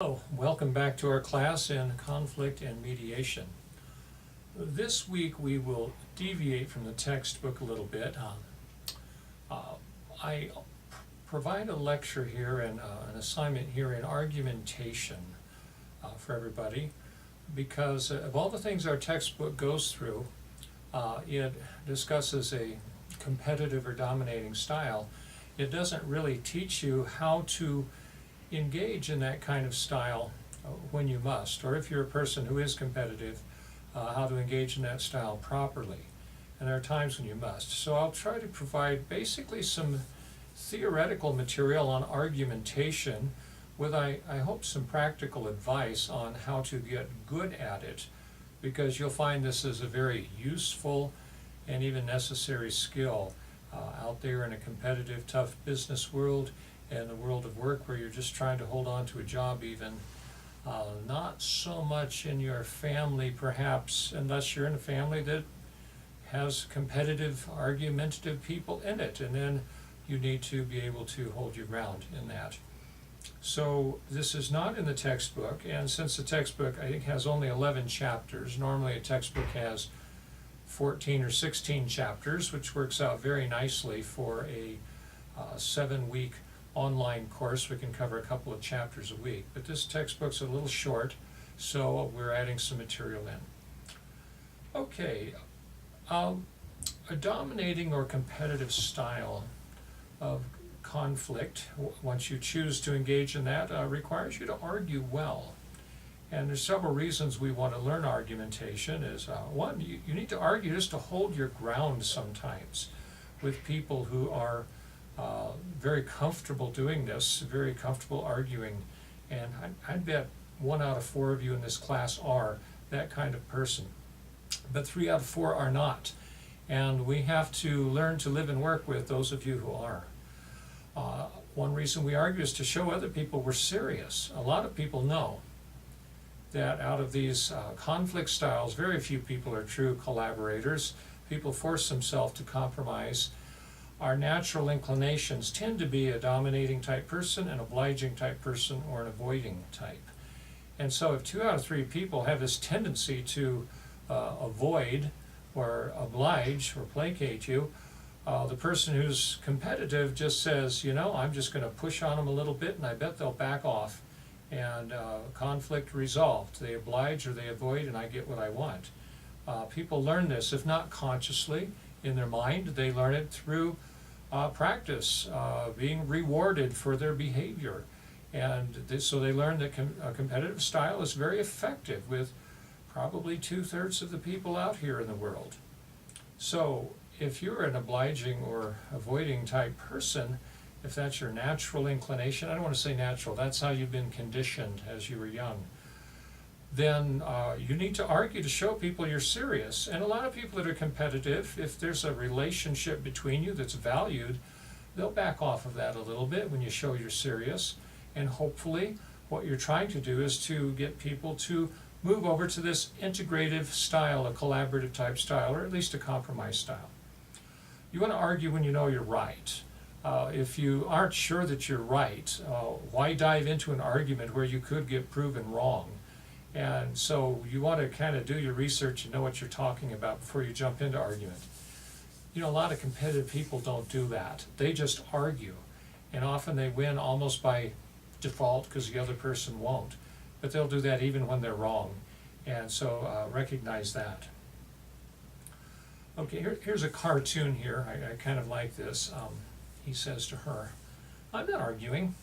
Hello, welcome back to our class in conflict and mediation. This week we will deviate from the textbook a little bit. I provide a lecture here and an assignment here in argumentation for everybody because of all the things our textbook goes through, it discusses a competitive or dominating style. It doesn't really teach you how to engage in that kind of style when you must, or if you're a person who is competitive, how to engage in that style properly. And there are times when you must. So I'll try to provide basically some theoretical material on argumentation with, I hope, some practical advice on how to get good at it, because you'll find this is a very useful and even necessary skill out there in a competitive, tough business world and the world of work where you're just trying to hold on to a job even. Not so much in your family perhaps, unless you're in a family that has competitive, argumentative people in it, and then you need to be able to hold your ground in that. So this is not in the textbook, and since the textbook I think has only 11 chapters, normally a textbook has 14 or 16 chapters, which works out very nicely for a 7-week online course. We can cover a couple of chapters a week, but this textbook's a little short, so we're adding some material in. Okay, a dominating or competitive style of conflict, once you choose to engage in that, requires you to argue well. And there's several reasons we want to learn argumentation. Is one, you need to argue just to hold your ground sometimes with people who are very comfortable doing this, very comfortable arguing, and I bet 1 out of 4 of you in this class are that kind of person, but 3 out of 4 are not, and we have to learn to live and work with those of you who are. One reason we argue is to show other people we're serious. A lot of people know that out of these conflict styles, very few people are true collaborators. People force themselves to compromise. Our natural inclinations tend to be a dominating type person, an obliging type person, or an avoiding type. And so if 2 out of 3 people have this tendency to avoid or oblige or placate you, the person who's competitive just says, you know, I'm just going to push on them a little bit and I bet they'll back off, and conflict resolved. They oblige or they avoid and I get what I want. People learn this, if not consciously in their mind, they learn it through practice, being rewarded for their behavior. And so they learn that a competitive style is very effective with probably 2/3 of the people out here in the world. So if you're an obliging or avoiding type person, if that's your natural inclination, I don't want to say natural, that's how you've been conditioned as you were young, then you need to argue to show people you're serious. And a lot of people that are competitive, if there's a relationship between you that's valued, they'll back off of that a little bit when you show you're serious. And hopefully what you're trying to do is to get people to move over to this integrative style, a collaborative type style, or at least a compromise style. You want to argue when you know you're right. If you aren't sure that you're right, why dive into an argument where you could get proven wrong? And so you want to kind of do your research and know what you're talking about before you jump into argument. You know, a lot of competitive people don't do that. They just argue, and often they win almost by default because the other person won't. But they'll do that even when they're wrong, and so recognize that. Okay, here's a cartoon here. I kind of like this. He says to her, I'm not arguing.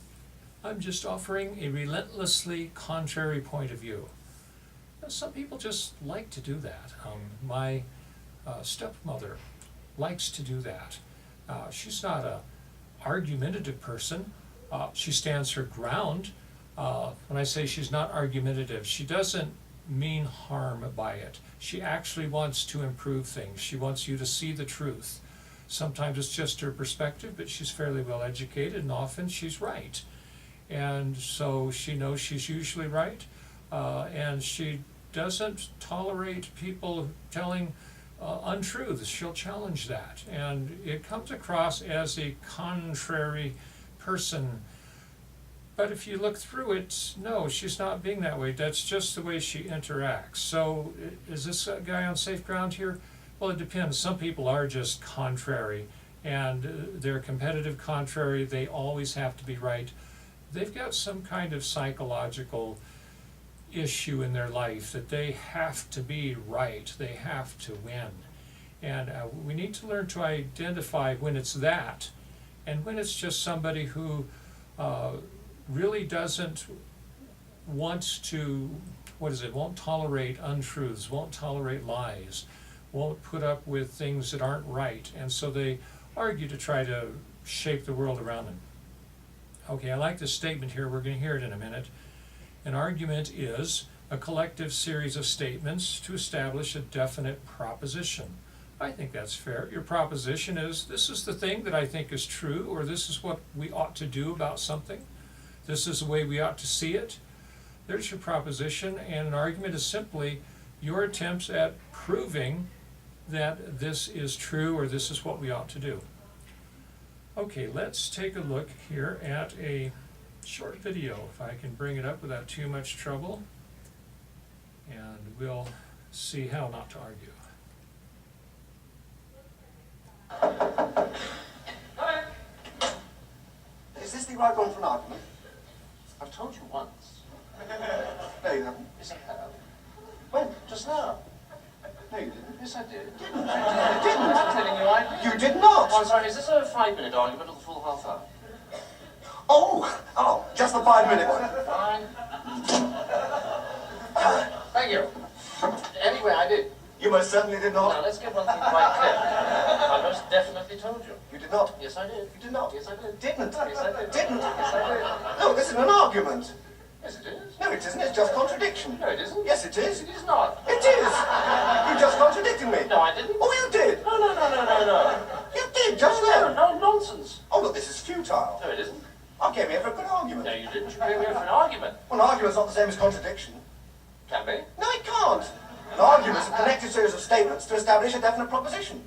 I'm just offering a relentlessly contrary point of view. Some people just like to do that. My stepmother likes to do that. She's not an argumentative person. She stands her ground. When I say she's not argumentative, she doesn't mean harm by it. She actually wants to improve things. She wants you to see the truth. Sometimes it's just her perspective, but she's fairly well educated, and often she's right. And so she knows she's usually right, and she doesn't tolerate people telling untruths. She'll challenge that, and it comes across as a contrary person But if you look through it, no, she's not being that way. That's just the way she interacts. So is this guy on safe ground here? Well, it depends. Some people are just contrary, and they're competitive contrary. They always have to be right. They've got some kind of psychological issue in their life that they have to be right. They have to win. And we need to learn to identify when it's that and when it's just somebody who really doesn't want to, won't tolerate untruths, won't tolerate lies, won't put up with things that aren't right, and so they argue to try to shape the world around them. Okay, I like this statement here. We're going to hear it in a minute. An argument is a collective series of statements to establish a definite proposition. I think that's fair. Your proposition is, this is the thing that I think is true, or this is what we ought to do about something. This is the way we ought to see it. There's your proposition, and an argument is simply your attempts at proving that this is true or this is what we ought to do. Okay, let's take a look here at a short video, if I can bring it up without too much trouble, and we'll see how not to argue. Is this the right one for an argument? I've told you once. No, you haven't. Yes, I have. When? Just now. No, you didn't. Yes, I did. You didn't. You didn't. I'm telling you, I did. You did not. Oh, I'm sorry, is this a 5-minute argument or the full half hour? Oh, just the 5-minute one. Fine. Thank you. Anyway, I did. You most certainly did Now, not. let's get one thing quite clear. I most definitely told you. You did not. Yes, I did. You did not. Yes, I did. Didn't. Yes, I did. Didn't. Yes, I did. No, this isn't an argument. Yes, it is. No, it isn't. It's just contradiction. No, it isn't. Yes, it is. It is not. It is. You just contradicted me. No, I didn't. Oh, you did. No. You did, just No, then. no, nonsense. Oh, look, this is futile. No, it isn't. I came here for a good argument. No, you didn't. You came here for an argument. Well, an argument's not the same as contradiction. Can be. No, it can't. An argument's a connected series of statements to establish a definite proposition.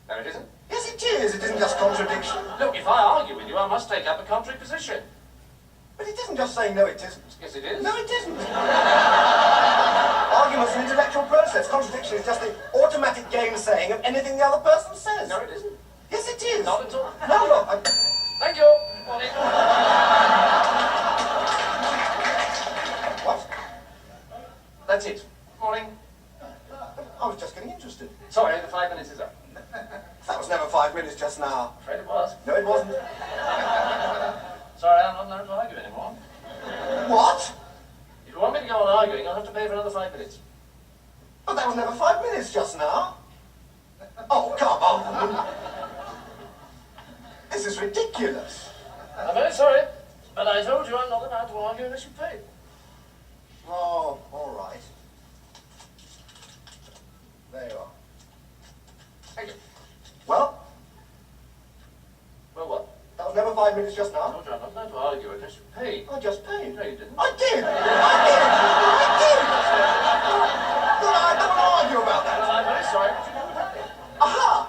No, it isn't. Yes, it is. It isn't just contradiction. Look, if I argue with you, I must take up a contrary position. But it isn't just saying no, it isn't. Yes, it is. No, it isn't. Argument's an intellectual process. Contradiction is just the automatic gainsaying of anything the other person says. No, it isn't. Yes, it is. Not at all. No, look. Thank you. Morning. What? That's it. Morning. I was just getting interested. Sorry, the 5 minutes is up. That was never 5 minutes just now. Afraid it was. No, it wasn't. Sorry, I'm not allowed to argue anymore. What? If you want me to go on arguing, I'll have to pay for another 5 minutes. But that was never 5 minutes just now. Oh, come on. This is ridiculous. I'm very sorry, but I told you I'm not allowed to argue unless you pay. Oh, all right. There you are. Thank you. Well, Well, what? that was never 5 minutes just I now. told you I'm not allowed to argue unless you pay. I just paid. No, you didn't. I did! I did! No, I don't want to argue about that. Well, I'm very sorry, but you didn't pay. Aha!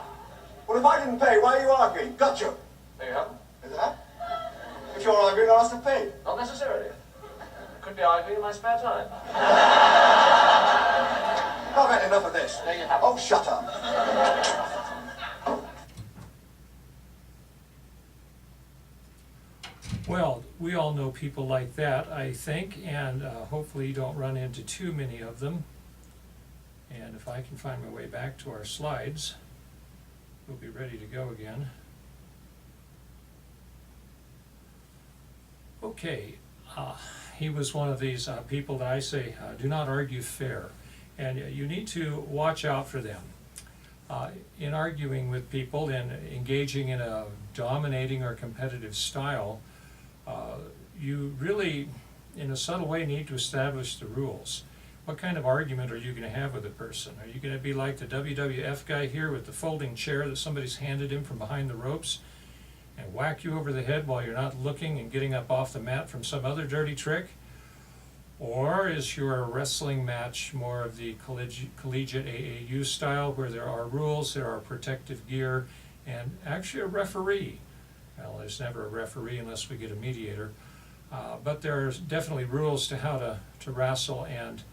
Well, if I didn't pay, why are you arguing? Gotcha. There you have it. Is that? If you're arguing, I must have paid. Not necessarily. I could be arguing in my spare time. I've had enough of this. There you have it. Oh, shut up. Well, we all know people like that, I think, and hopefully you don't run into too many of them. And if I can find my way back to our slides, we'll be ready to go again. Okay, he was one of these people that I say, do not argue fair. And you need to watch out for them. In arguing with people and engaging in a dominating or competitive style, you really, in a subtle way, need to establish the rules. What kind of argument are you going to have with a person? Are you going to be like the WWF guy here with the folding chair that somebody's handed him from behind the ropes and whack you over the head while you're not looking and getting up off the mat from some other dirty trick? Or is your wrestling match more of the collegiate AAU style, where there are rules, there are protective gear, and actually a referee? Well, there's never a referee unless we get a mediator. But there's definitely rules to how to wrestle, and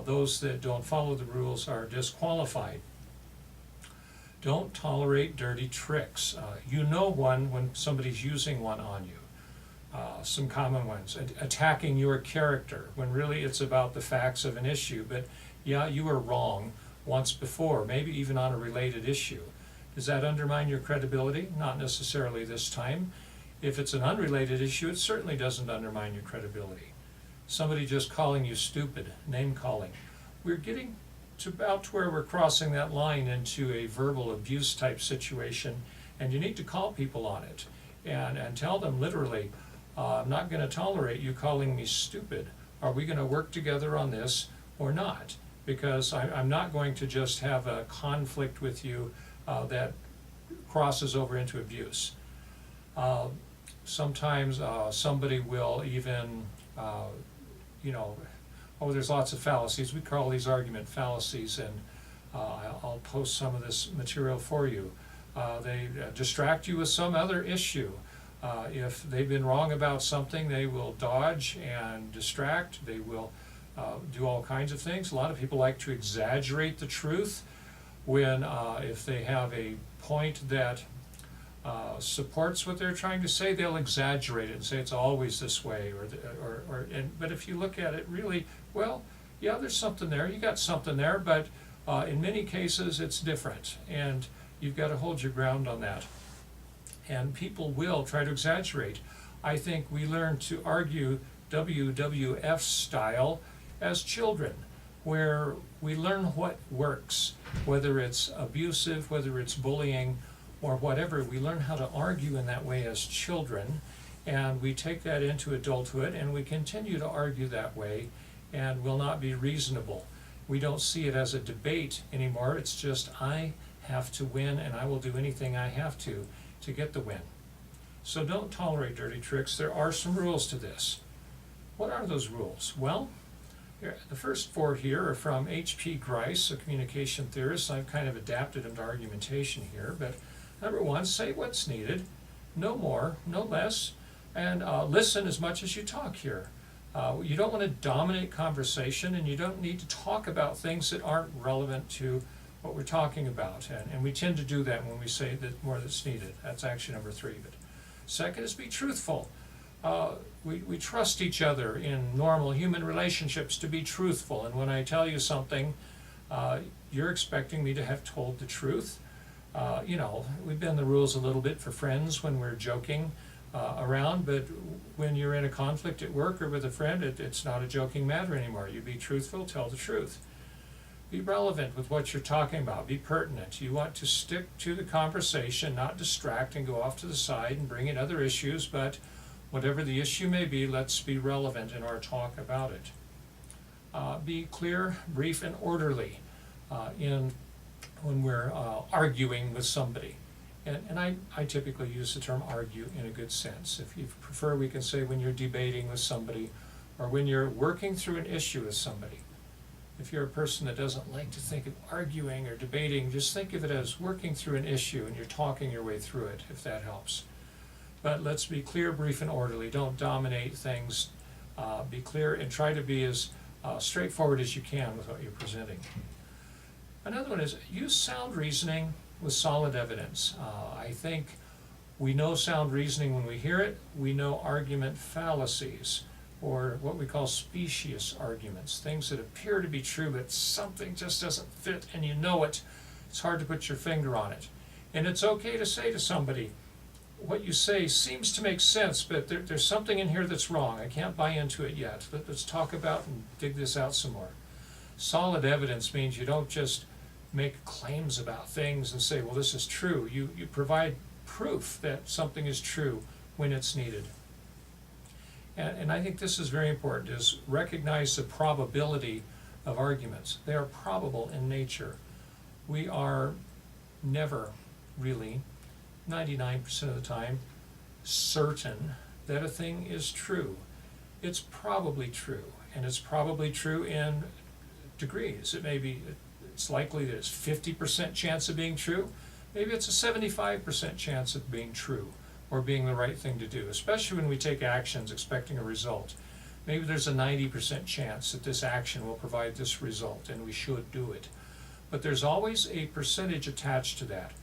those that don't follow the rules are disqualified. Don't tolerate dirty tricks. You know one when somebody's using one on you. Some common ones: attacking your character when really it's about the facts of an issue, but yeah, you were wrong once before, maybe even on a related issue. Does that undermine your credibility? Not necessarily this time. If it's an unrelated issue, it certainly doesn't undermine your credibility. Somebody just calling you stupid, name calling. We're getting to about where we're crossing that line into a verbal abuse type situation, and you need to call people on it and tell them literally, I'm not going to tolerate you calling me stupid. Are we going to work together on this or not? Because I'm not going to just have a conflict with you that crosses over into abuse. Sometimes somebody will even, there's lots of fallacies. We call these argument fallacies, and I'll post some of this material for you. They distract you with some other issue. If they've been wrong about something, they will dodge and distract. They will do all kinds of things. A lot of people like to exaggerate the truth when if they have a point that supports what they're trying to say, they'll exaggerate it and say it's always this way, but if you look at it really, well, yeah, there's something there, you got something there, but in many cases it's different, and you've got to hold your ground on that. And people will try to exaggerate. I think we learn to argue WWF style as children, where we learn what works, whether it's abusive, whether it's bullying, or whatever. We learn how to argue in that way as children, and we take that into adulthood, and we continue to argue that way, and will not be reasonable. We don't see it as a debate anymore. It's just, I have to win, and I will do anything I have to get the win. So don't tolerate dirty tricks. There are some rules to this. What are those rules? Well, the first four here are from H.P. Grice, a communication theorist. I've kind of adapted them to argumentation here, but number one, say what's needed, no more, no less, and listen as much as you talk here. You don't want to dominate conversation, and you don't need to talk about things that aren't relevant to what we're talking about, and we tend to do that when we say that more that's needed. That's actually number three. But second is be truthful. We trust each other in normal human relationships to be truthful, and when I tell you something, you're expecting me to have told the truth. We bend the rules a little bit for friends when we're joking around, but when you're in a conflict at work or with a friend, it's not a joking matter anymore. You be truthful, tell the truth. Be relevant with what you're talking about, be pertinent. You want to stick to the conversation, not distract and go off to the side and bring in other issues, but whatever the issue may be, let's be relevant in our talk about it. Be clear, brief, and orderly when we're arguing with somebody. And I typically use the term argue in a good sense. If you prefer, we can say when you're debating with somebody, or when you're working through an issue with somebody. If you're a person that doesn't like to think of arguing or debating, just think of it as working through an issue and you're talking your way through it, if that helps. But let's be clear, brief, and orderly. Don't dominate things. Be clear and try to be as straightforward as you can with what you're presenting. Another one is use sound reasoning with solid evidence. I think we know sound reasoning when we hear it. We know argument fallacies, or what we call specious arguments, things that appear to be true but something just doesn't fit and you know it. It's hard to put your finger on it. And it's okay to say to somebody, what you say seems to make sense, but there's something in here that's wrong. I can't buy into it yet. Let's talk about and dig this out some more. Solid evidence means you don't just make claims about things and say, well, this is true. You provide proof that something is true when it's needed. And I think this is very important, is recognize the probability of arguments. They are probable in nature. We are never really, 99% of the time, certain that a thing is true. It's probably true, and it's probably true in degrees. It's likely that it's 50% chance of being true. Maybe it's a 75% chance of being true, or being the right thing to do, especially when we take actions expecting a result. Maybe there's a 90% chance that this action will provide this result and we should do it. But there's always a percentage attached to that.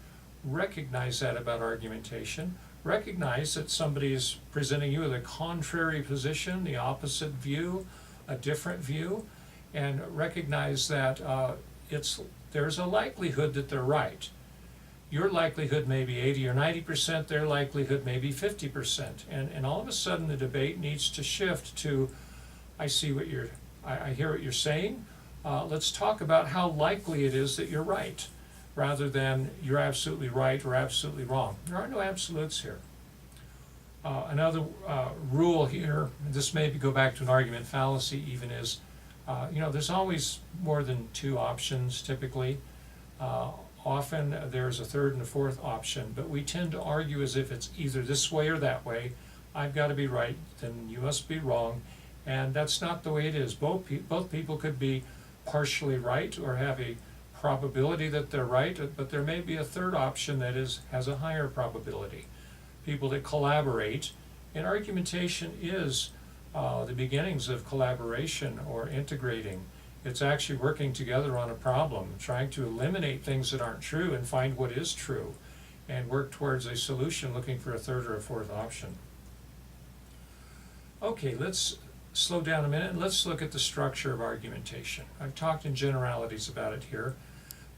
Recognize that about argumentation. Recognize that somebody is presenting you with a contrary position, the opposite view, a different view, and recognize that there's a likelihood that they're right. Your likelihood may be 80 or 90%, their likelihood may be 50%. And all of a sudden the debate needs to shift to, I hear what you're saying, let's talk about how likely it is that you're right, rather than you're absolutely right or absolutely wrong. There are no absolutes here. Another rule here, this may go back to an argument fallacy even, is, there's always more than two options typically. Often there's a third and a fourth option, but we tend to argue as if it's either this way or that way. I've got to be right, then you must be wrong, and that's not the way it is. Both people could be partially right or have a probability that they're right, but there may be a third option that has a higher probability. People that collaborate, and argumentation is the beginnings of collaboration or integrating. It's actually working together on a problem, trying to eliminate things that aren't true and find what is true, and work towards a solution, looking for a third or a fourth option. Okay, let's slow down a minute and let's look at the structure of argumentation. I've talked in generalities about it here.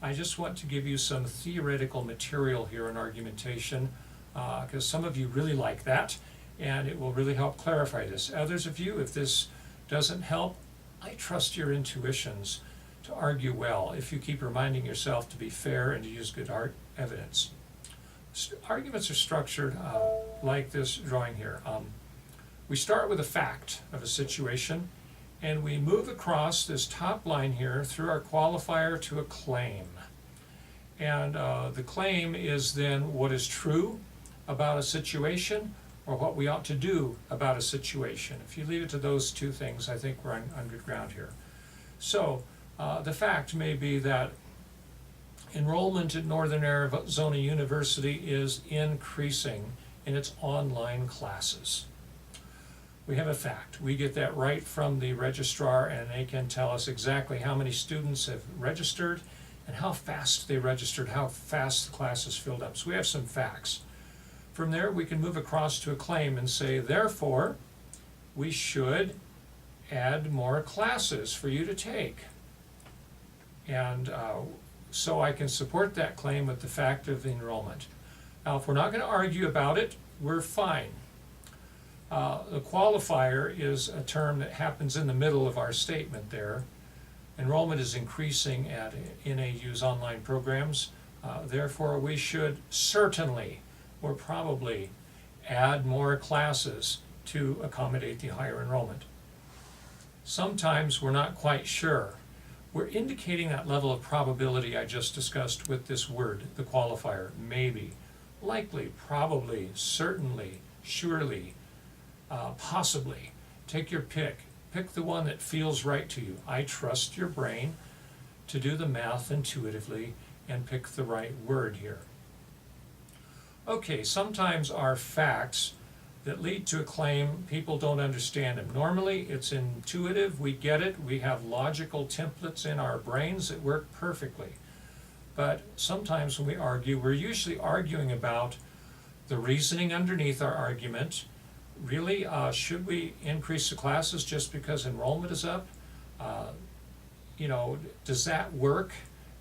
I just want to give you some theoretical material here in argumentation, because some of you really like that, and it will really help clarify this. Others of you, if this doesn't help, I trust your intuitions to argue well if you keep reminding yourself to be fair and to use good evidence. Arguments are structured like this drawing here. We start with a fact of a situation, and we move across this top line here through our qualifier to a claim. And the claim is then what is true about a situation, or what we ought to do about a situation. If you leave it to those two things, I think we're on good ground here. So the fact may be that enrollment at Northern Arizona University is increasing in its online classes. We have a fact. We get that right from the registrar, and they can tell us exactly how many students have registered and how fast they registered, how fast the class is filled up. So we have some facts. From there, we can move across to a claim and say, therefore, we should add more classes for you to take. And so I can support that claim with the fact of the enrollment. Now, if we're not going to argue about it, we're fine. The qualifier is a term that happens in the middle of our statement there. Enrollment is increasing at NAU's online programs. Therefore, we should certainly or probably add more classes to accommodate the higher enrollment. Sometimes we're not quite sure. We're indicating that level of probability I just discussed with this word, the qualifier, maybe, likely, probably, certainly, surely, possibly. Take your pick. Pick the one that feels right to you. I trust your brain to do the math intuitively and pick the right word here. Okay, sometimes our facts that lead to a claim, people don't understand them. Normally, it's intuitive, we get it, we have logical templates in our brains that work perfectly. But sometimes when we argue, we're usually arguing about the reasoning underneath our argument. Really, should we increase the classes just because enrollment is up? Does that work?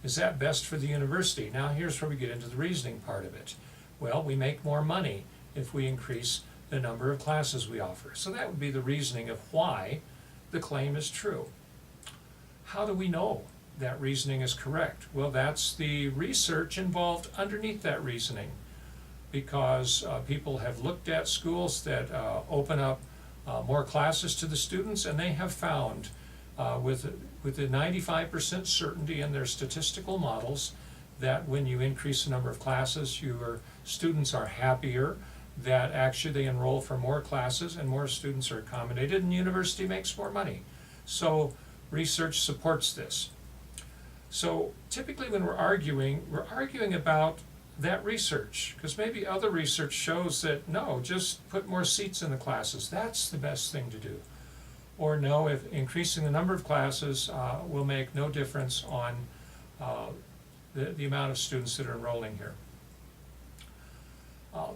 Is that best for the university? Now here's where we get into the reasoning part of it. Well, we make more money if we increase the number of classes we offer. So that would be the reasoning of why the claim is true. How do we know that reasoning is correct? Well, that's the research involved underneath that reasoning, because people have looked at schools that open up more classes to the students, and they have found with a 95% certainty in their statistical models that when you increase the number of classes, your students are happier, that actually they enroll for more classes and more students are accommodated, and the university makes more money. So research supports this. So typically when we're arguing about that research, because maybe other research shows that no, just put more seats in the classes, that's the best thing to do. Or no, if increasing the number of classes will make no difference on the amount of students that are enrolling here.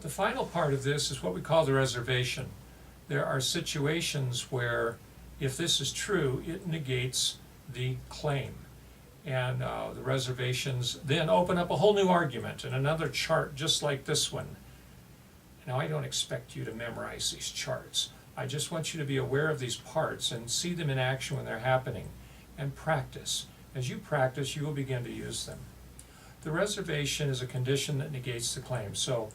The final part of this is what we call the reservation. There are situations where if this is true, it negates the claim. And the reservations then open up a whole new argument and another chart just like this one. Now, I don't expect you to memorize these charts. I just want you to be aware of these parts and see them in action when they're happening and practice. As you practice, you will begin to use them. The reservation is a condition that negates the claim. So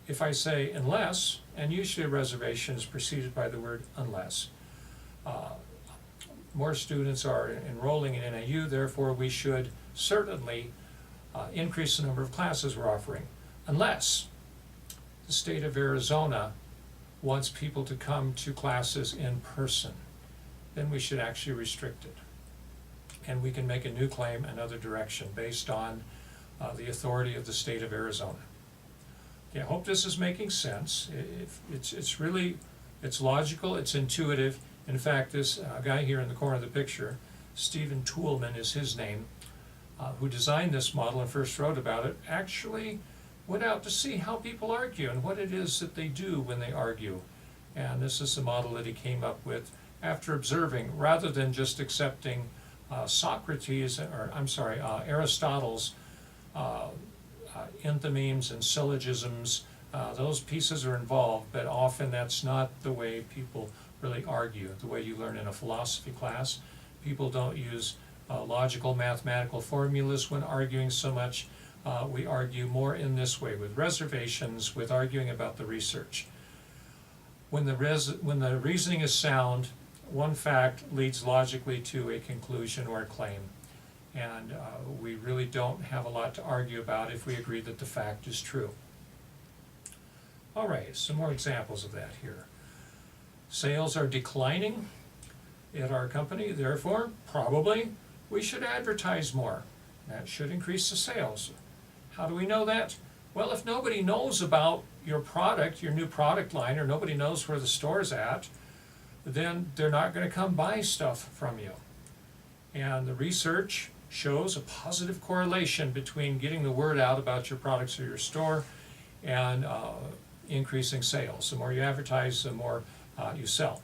if I say unless, and usually a reservation is preceded by the word unless. More students are enrolling in NAU, therefore we should certainly increase the number of classes we're offering, unless the state of Arizona wants people to come to classes in person. Then we should actually restrict it. And we can make a new claim another direction based on the authority of the state of Arizona. Okay, I hope this is making sense. It's logical, it's intuitive. In fact, this guy here in the corner of the picture, Stephen Toulmin is his name, who designed this model and first wrote about it, actually went out to see how people argue and what it is that they do when they argue. And this is the model that he came up with after observing, rather than just accepting Aristotle's enthymemes and syllogisms. Those pieces are involved, but often that's not the way people really argue, the way you learn in a philosophy class. People don't use logical mathematical formulas when arguing so much. We argue more in this way, with reservations, with arguing about the research. When the reasoning is sound, one fact leads logically to a conclusion or a claim. And we really don't have a lot to argue about if we agree that the fact is true. All right, some more examples of that here. Sales are declining at our company, therefore, probably we should advertise more. That should increase the sales. How do we know that? Well, if nobody knows about your product, your new product line, or nobody knows where the store's at, then they're not going to come buy stuff from you. And the research shows a positive correlation between getting the word out about your products or your store and increasing sales. The more you advertise, the more you sell.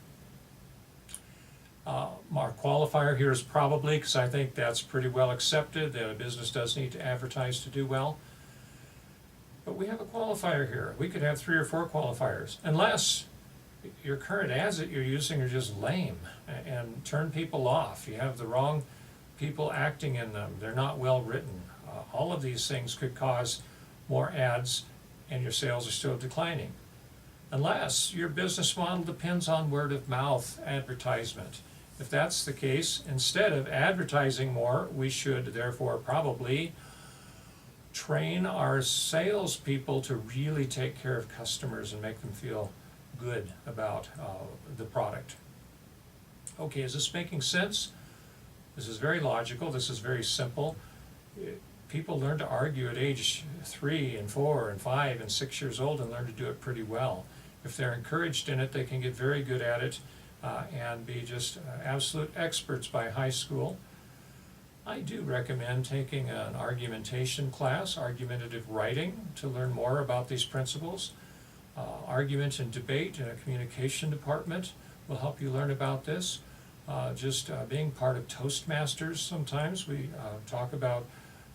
Our qualifier here is probably, because I think that's pretty well accepted, that a business does need to advertise to do well. But we have a qualifier here. We could have 3 or 4 qualifiers, unless your current ads that you're using are just lame and turn people off. You have the wrong people acting in them. They're not well written. All of these things could cause more ads and your sales are still declining. Unless your business model depends on word of mouth advertisement. If that's the case, instead of advertising more, we should therefore probably train our salespeople to really take care of customers and make them feel good about the product. Okay, is this making sense? This is very logical, this is very simple. People learn to argue at age 3 and 4 and 5 and 6 years old and learn to do it pretty well. If they're encouraged in it, they can get very good at it and be just absolute experts by high school. I do recommend taking an argumentation class, argumentative writing, to learn more about these principles. Argument and debate in a communication department will help you learn about this. Being part of Toastmasters, sometimes we talk about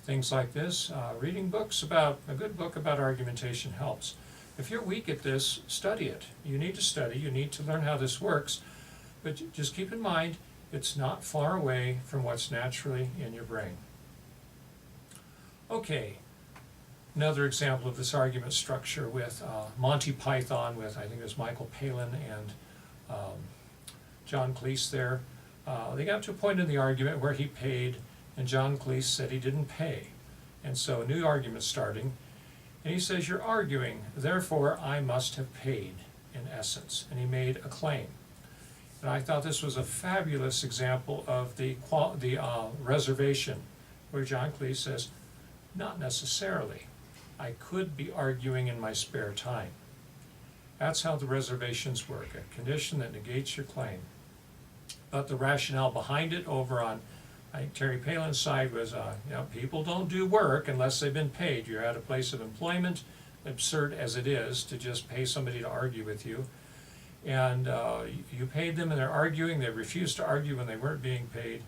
things like this. Reading books about, a good book about argumentation helps. If you're weak at this, study it. You need to study, you need to learn how this works, but just keep in mind, it's not far away from what's naturally in your brain. Okay, another example of this argument structure with Monty Python, with I think it was Michael Palin and John Cleese there. They got to a point in the argument where he paid and John Cleese said he didn't pay. And so a new argument's starting, and he says, "You're arguing, therefore I must have paid," in essence. And he made a claim. And I thought this was a fabulous example of the reservation, where John Cleese says, Not necessarily. I could be arguing in my spare time. That's how the reservations work, a condition that negates your claim. But the rationale behind it over on, I think Terry Palin's side was, people don't do work unless they've been paid. You're at a place of employment, absurd as it is to just pay somebody to argue with you. And you paid them and they're arguing, they refused to argue when they weren't being paid.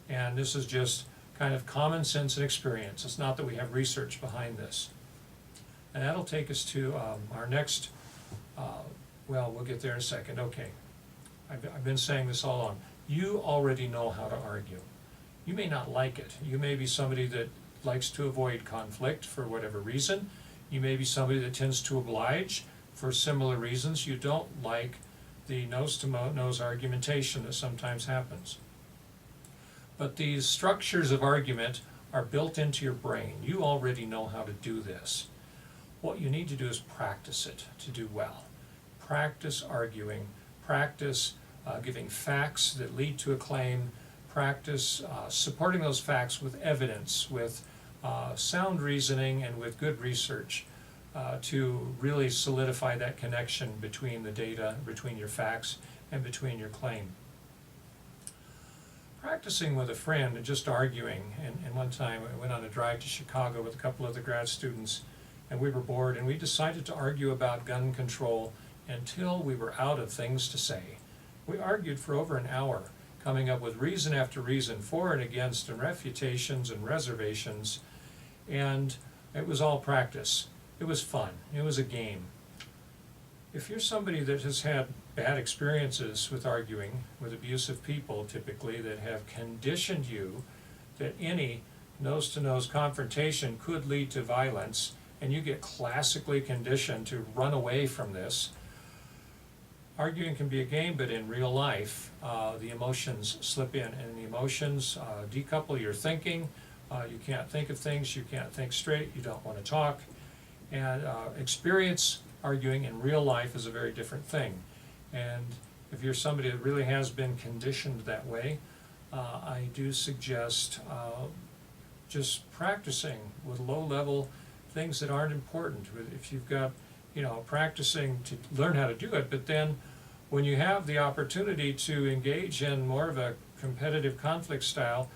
And this is just kind of common sense and experience. It's not that we have research behind this. And that'll take us to our next, we'll get there in a second. Okay, I've been saying this all along. You already know how to argue. You may not like it. You may be somebody that likes to avoid conflict for whatever reason. You may be somebody that tends to oblige for similar reasons. You don't like the nose-to-nose argumentation that sometimes happens. But these structures of argument are built into your brain. You already know how to do this. What you need to do is practice it to do well. Practice arguing, practice giving facts that lead to a claim, practice supporting those facts with evidence, with sound reasoning and with good research to really solidify that connection between the data, between your facts, and between your claim. Practicing with a friend and just arguing, and one time I went on a drive to Chicago with a couple of the grad students, and we were bored, and we decided to argue about gun control until we were out of things to say. We argued for over an hour, coming up with reason after reason for and against, and refutations and reservations, and it was all practice. It was fun. It was a game. If you're somebody that has had bad experiences with arguing with abusive people, typically, that have conditioned you that any nose-to-nose confrontation could lead to violence, and you get classically conditioned to run away from this, arguing can be a game, but in real life, the emotions slip in, and the emotions decouple your thinking. You can't think of things, you can't think straight, you don't want to talk. And experience arguing in real life is a very different thing. And if you're somebody that really has been conditioned that way, I do suggest just practicing with low-level things that aren't important. If you've got, practicing to learn how to do it, but then when you have the opportunity to engage in more of a competitive conflict style,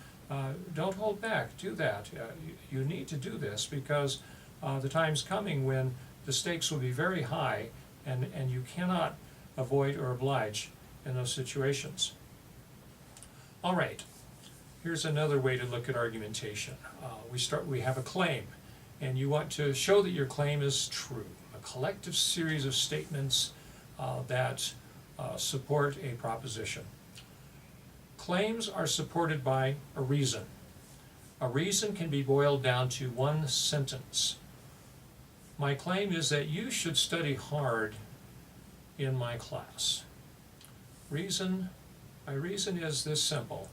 don't hold back, do that. You need to do this because the time's coming when the stakes will be very high and you cannot avoid or oblige in those situations. All right, here's another way to look at argumentation. We have a claim, and you want to show that your claim is true. A collective series of statements that support a proposition. Claims are supported by a reason. A reason can be boiled down to one sentence. My claim is that you should study hard in my class. My reason is this simple,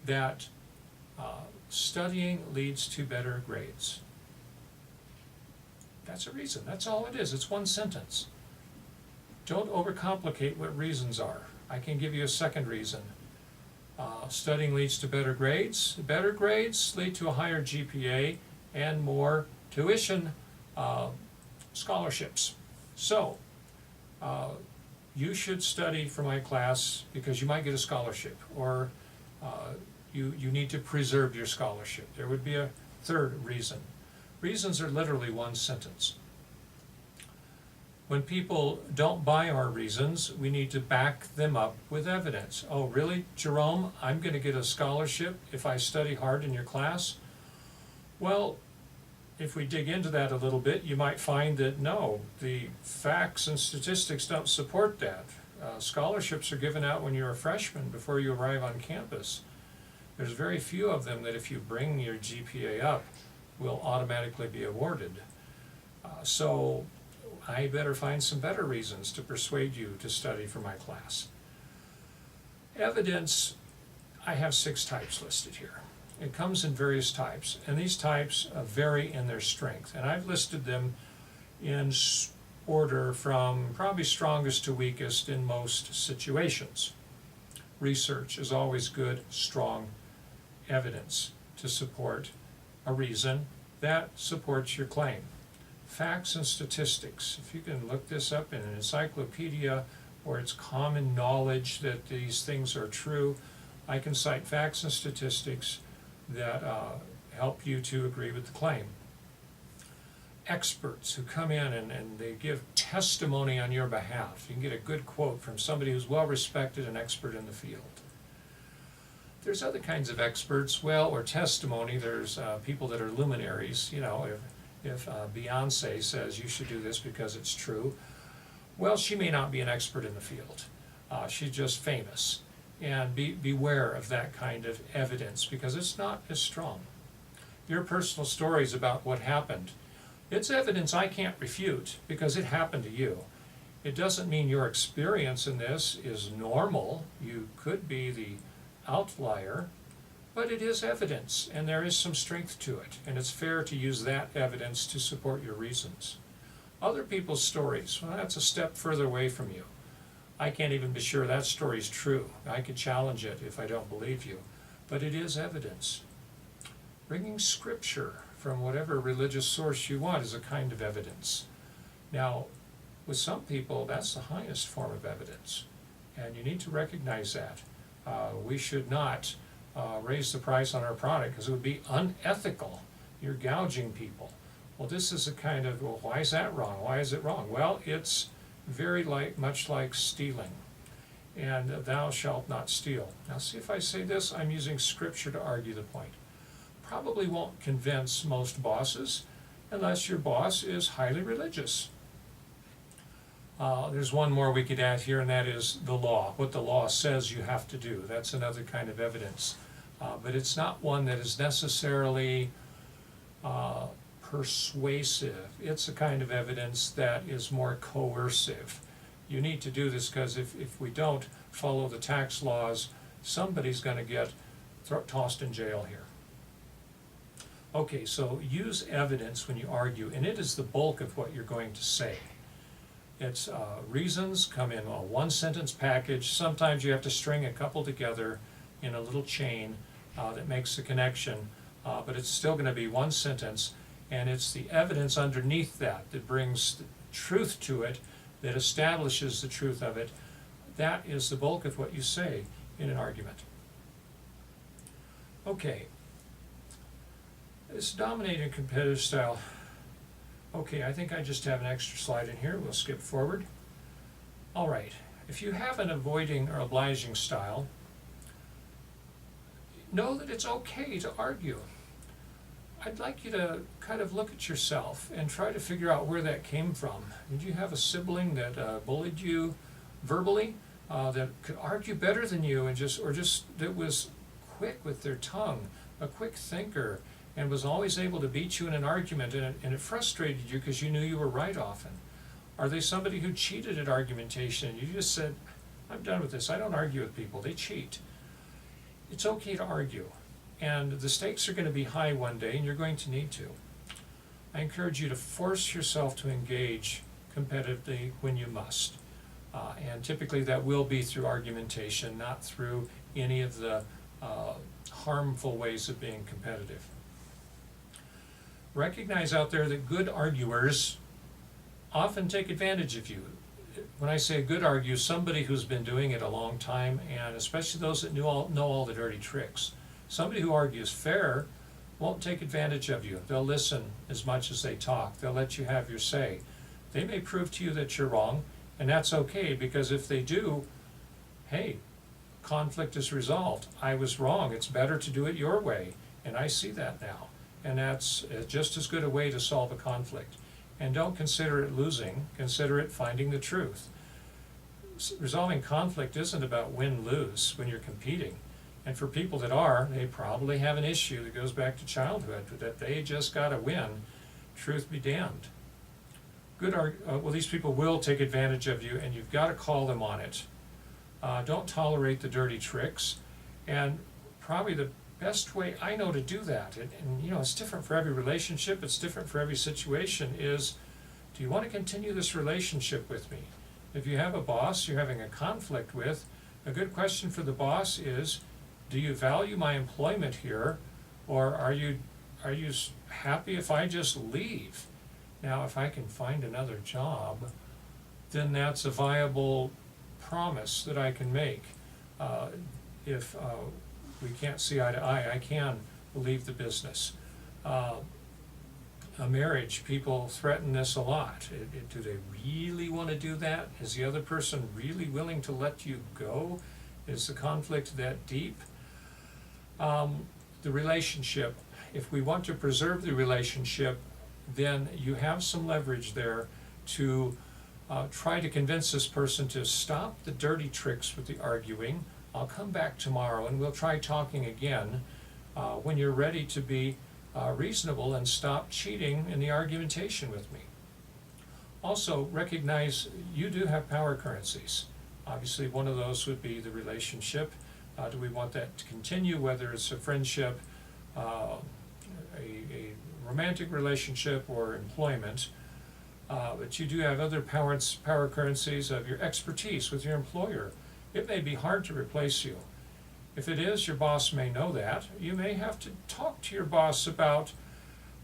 that studying leads to better grades. That's a reason. That's all it is. It's one sentence. Don't overcomplicate what reasons are. I can give you a second reason. Studying leads to better grades. Better grades lead to a higher GPA and more tuition scholarships. So, you should study for my class because you might get a scholarship, or you need to preserve your scholarship. There would be a third reason. Reasons are literally one sentence. When people don't buy our reasons, we need to back them up with evidence. Oh, really, Jerome, I'm going to get a scholarship if I study hard in your class? Well, if we dig into that a little bit, you might find that no, the facts and statistics don't support that. Scholarships are given out when you're a freshman before you arrive on campus. There's very few of them that if you bring your GPA up will automatically be awarded. So I better find some better reasons to persuade you to study for my class. Evidence, I have 6 types listed here. It comes in various types, and these types vary in their strength. And I've listed them in order from probably strongest to weakest in most situations. Research is always good, strong evidence to support a reason that supports your claim. Facts and statistics, if you can look this up in an encyclopedia or it's common knowledge that these things are true, I can cite facts and statistics that help you to agree with the claim. Experts who come in and they give testimony on your behalf. You can get a good quote from somebody who's well respected and expert in the field. There's other kinds of experts, or testimony. There's people that are luminaries. You know, if Beyonce says you should do this because it's true, well, she may not be an expert in the field. She's just famous. And beware of that kind of evidence because it's not as strong. Your personal stories about what happened, it's evidence I can't refute because it happened to you. It doesn't mean your experience in this is normal. You could be the outlier, but it is evidence and there is some strength to it, and it's fair to use that evidence to support your reasons. Other people's stories, well, that's a step further away from you. I can't even be sure that story's true. I could challenge it if I don't believe you, but it is evidence. Bringing scripture from whatever religious source you want is a kind of evidence. Now, with some people, that's the highest form of evidence, and you need to recognize that. We should not raise the price on our product because it would be unethical. You're gouging people. Well, this is a kind of, well, why is that wrong? Why is it wrong? Well, it's very much like stealing. And thou shalt not steal. Now see, if I say this, I'm using scripture to argue the point. Probably won't convince most bosses unless your boss is highly religious. There's one more we could add here, and that is the law, what the law says you have to do. That's another kind of evidence. But it's not one that is necessarily persuasive. It's a kind of evidence that is more coercive. You need to do this because if we don't follow the tax laws, somebody's going to get tossed in jail here. Okay, so use evidence when you argue, and it is the bulk of what you're going to say. It's reasons come in a one-sentence package. Sometimes you have to string a couple together in a little chain that makes a connection, but it's still going to be one sentence, and it's the evidence underneath that that brings truth to it, that establishes the truth of it. That is the bulk of what you say in an argument. Okay. This dominating competitive style. Okay, I think I just have an extra slide in here. We'll skip forward. All right. If you have an avoiding or obliging style, know that it's okay to argue. I'd like you to kind of look at yourself and try to figure out where that came from. Did you have a sibling that bullied you verbally, that could argue better than you, and just that was quick with their tongue, a quick thinker, and was always able to beat you in an argument, and it frustrated you because you knew you were right often? Are they somebody who cheated at argumentation and you just said, I'm done with this, I don't argue with people, they cheat? It's okay to argue, and the stakes are going to be high one day and you're going to need to. I encourage you to force yourself to engage competitively when you must, and typically that will be through argumentation, not through any of the harmful ways of being competitive. Recognize out there that good arguers often take advantage of you. When I say a good arguer, somebody who's been doing it a long time, and especially those that know all the dirty tricks. Somebody who argues fair won't take advantage of you. They'll listen as much as they talk. They'll let you have your say. They may prove to you that you're wrong, and that's okay, because if they do, hey, conflict is resolved. I was wrong. It's better to do it your way, and I see that now. And that's just as good a way to solve a conflict. And don't consider it losing, consider it finding the truth. Resolving conflict isn't about win-lose when you're competing. And for people that are, they probably have an issue that goes back to childhood, that they just got to win. Truth be damned. Well, these people will take advantage of you, and you've got to call them on it. Don't tolerate the dirty tricks. And probably the best way I know to do that, and you know, it's different for every relationship, it's different for every situation, is, do you want to continue this relationship with me? If you have a boss you're having a conflict with, a good question for the boss is, do you value my employment here, or are you are you happy if I just leave? Now, if I can find another job, then that's a viable promise that I can make. If we can't see eye to eye, I can leave the business. A marriage, people threaten this a lot. Do they really want to do that? Is the other person really willing to let you go? Is the conflict that deep? The relationship, if we want to preserve the relationship, then you have some leverage there to try to convince this person to stop the dirty tricks with the arguing. I'll come back tomorrow and we'll try talking again when you're ready to be reasonable and stop cheating in the argumentation with me. Also, recognize you do have power currencies. Obviously, one of those would be the relationship. Do we want that to continue, whether it's a friendship, a romantic relationship, or employment? But you do have other power currencies of your expertise with your employer. It may be hard to replace you. If it is, your boss may know that. You may have to talk to your boss about,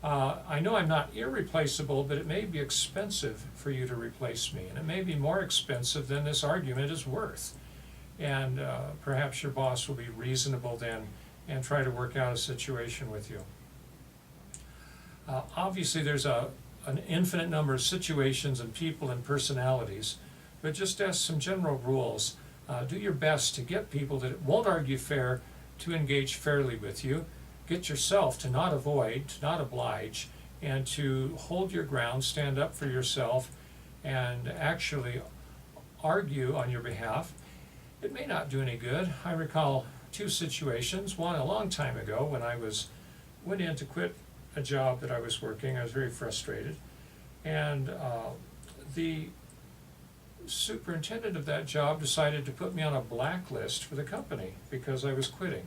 I know I'm not irreplaceable, but it may be expensive for you to replace me, and it may be more expensive than this argument is worth. And perhaps your boss will be reasonable then and try to work out a situation with you. Obviously, there's an infinite number of situations and people and personalities, but just as some general rules, do your best to get people that won't argue fair to engage fairly with you. Get yourself to not avoid, to not oblige, and to hold your ground, stand up for yourself, and actually argue on your behalf. It may not do any good. I recall two situations. One a long time ago when I went in to quit a job that I was working. I was very frustrated, and the superintendent of that job decided to put me on a blacklist for the company because I was quitting.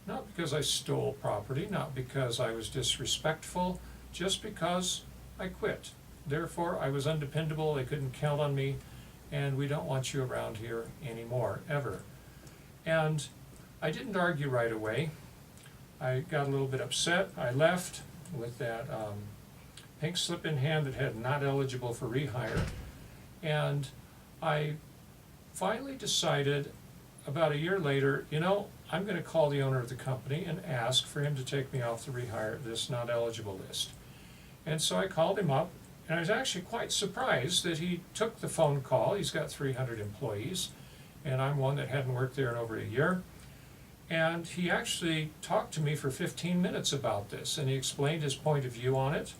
Not because I stole property, not because I was disrespectful, just because I quit. Therefore, I was undependable, they couldn't count on me, and we don't want you around here anymore, ever. And I didn't argue right away. I got a little bit upset. I left with that pink slip in hand that had not eligible for rehire. And I finally decided about a year later, I'm going to call the owner of the company and ask for him to take me off the rehire, this not eligible list. And so I called him up, and I was actually quite surprised that he took the phone call. He's got 300 employees, and I'm one that hadn't worked there in over a year. And he actually talked to me for 15 minutes about this, and he explained his point of view on it.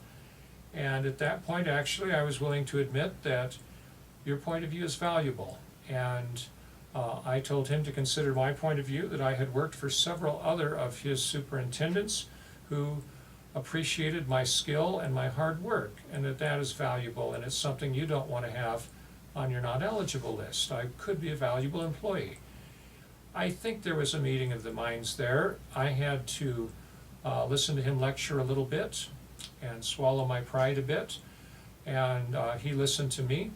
And at that point, actually, I was willing to admit that your point of view is valuable. And I told him to consider my point of view, that I had worked for several other of his superintendents who appreciated my skill and my hard work, and that is valuable, and it's something you don't want to have on your not eligible list. I could be a valuable employee. I think there was a meeting of the minds there. I had to listen to him lecture a little bit and swallow my pride a bit, and he listened to me.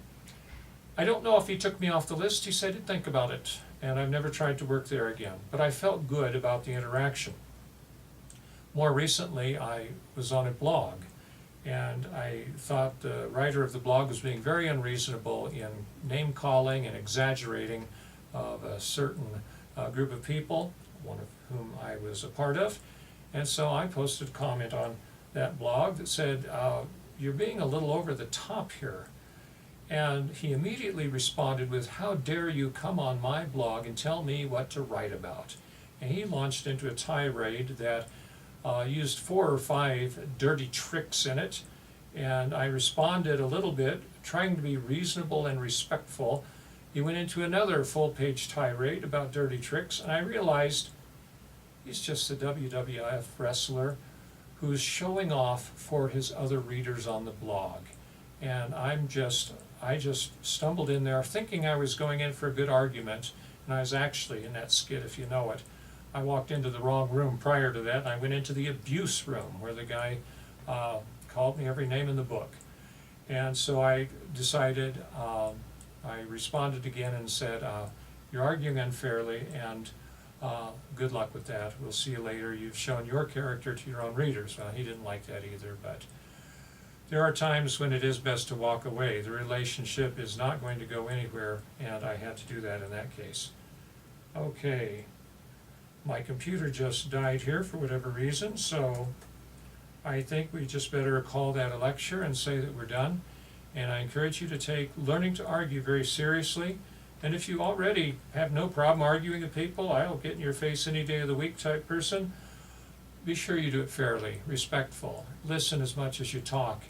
I don't know if he took me off the list. He said he'd think about it, and I've never tried to work there again. But I felt good about the interaction. More recently, I was on a blog, and I thought the writer of the blog was being very unreasonable in name-calling and exaggerating of a certain group of people, one of whom I was a part of. And so I posted a comment on that blog that said, you're being a little over the top here. And he immediately responded with, how dare you come on my blog and tell me what to write about? And he launched into a tirade that used 4 or 5 dirty tricks in it. And I responded a little bit, trying to be reasonable and respectful. He went into another full-page tirade about dirty tricks, and I realized he's just a WWF wrestler who's showing off for his other readers on the blog. And I just stumbled in there thinking I was going in for a good argument, and I was actually in that skit, if you know it. I walked into the wrong room prior to that, and I went into the abuse room where the guy called me every name in the book. And so I decided, I responded again and said, you're arguing unfairly, and Good luck with that. We'll see you later. You've shown your character to your own readers. Well, he didn't like that either, but there are times when it is best to walk away. The relationship is not going to go anywhere, and I had to do that in that case. Okay, my computer just died here for whatever reason, so I think we just better call that a lecture and say that we're done. And I encourage you to take learning to argue very seriously. And if you already have no problem arguing with people, I'll get in your face any day of the week type person, be sure you do it fairly, respectful. Listen as much as you talk,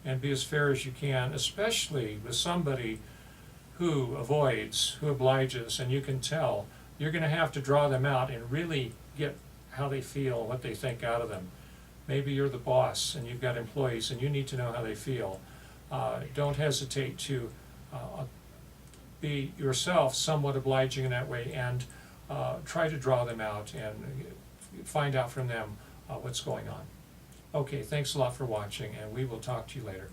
and be as fair as you can, especially with somebody who avoids, who obliges, and you can tell. You're going to have to draw them out and really get how they feel, what they think out of them. Maybe you're the boss and you've got employees and you need to know how they feel. Don't hesitate to be yourself somewhat obliging in that way, and try to draw them out and find out from them what's going on. Okay, thanks a lot for watching, and we will talk to you later.